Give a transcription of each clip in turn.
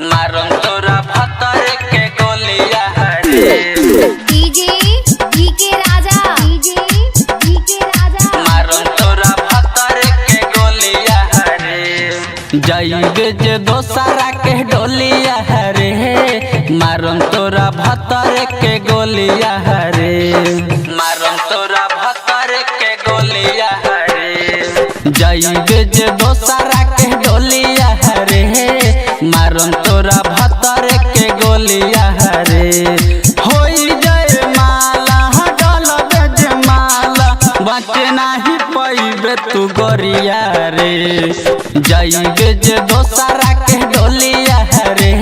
मारम तोरा भतर के गोलिया रे डीजे डीके राजा मारम तोरा भतर के गोलिया रे जाइबे जे दोसरा के डोलिया रे मारम तोरा भतर के गोलिया रे मारम तोरा भतर के गोलिया रे जाइबे जे दोसरा के डोलिया रे मारम तोरा भतर के गोलिया रे होई जाए माला डलबे जे माला बचे नाही पैबे तू गोरिया रे जाइबे जे दोसरा के डोलिया रे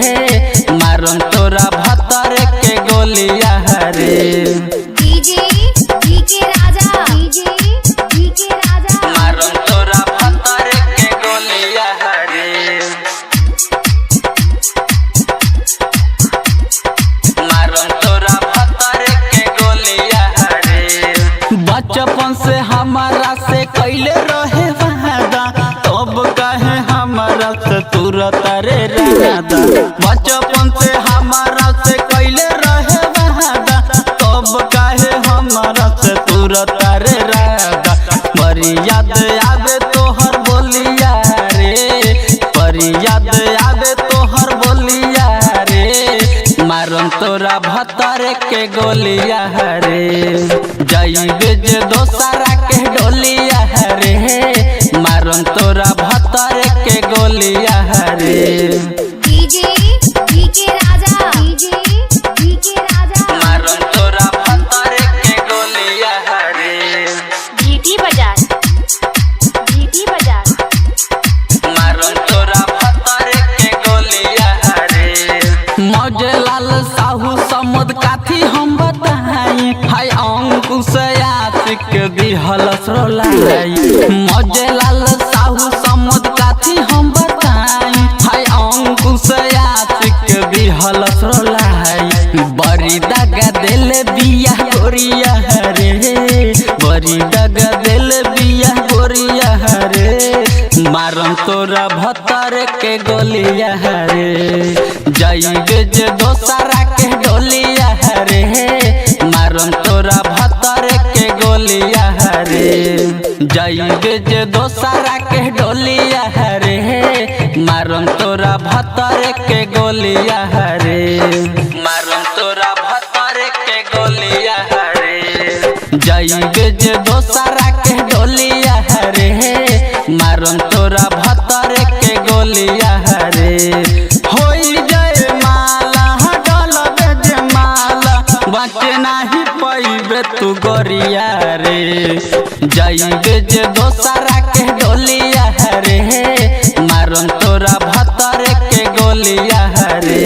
मारम तोरा भतर के गोलिया रे डीजे डीके राजा मारम तोरा भतर के गोलिया रे मारम तोरा भतर के गोलिया रे बचपन से हमारा से कैले रहे वादा तब कहे हमारा से तुरत रे रादा बचपन से हमारा से कैले रहे वादा तब कहे हमारा से तुरत रे रादा बड़ी याद आवे तोहर बोलिया रे बड़ी याद आवे तोहर बोलिया रे मारम तोरा भतर के गोलिया रे जाइबे जे दोसरा के डोलिया रे मारम तोरा भतर के गोलिया रे डीजे डीके राजा मारम तोरा भतर के गोलिया रे जीटी बाजार मारम तोरा भतर के गोलिया रे मौजे लाल साहू समुद काथी हम बताई हाय अंकुश आशिक दिहल सरोलाई मौजे लाल साहू समुद काथी हम बताई हाय अंकुश आशिक दिहल सरोलाई बड़ी दगा दिल बिया गोरिया रे बड़ी दगा दिल बिया गोरिया रे मारम तोरा भतर के गोलिया रे जाइबे जे दोसरा के डोलिया रे मारम तोरा भतर के गोलिया रे जाइबे जे दोसरा के डोलिया रे मारम तोरा भतर के गोलिया रे मारम तोरा भतर के गोलिया रे जाइबे जे दोसरा के डोलिया रे मारम तोरा भतर के गोलिया रे होई जाए माला डलबे जे माला बचे नाही पैबे तू गोरिया रे जाइबे जे दोसरा के डोलिया रे मारम तोरा भतर के गोलिया रे।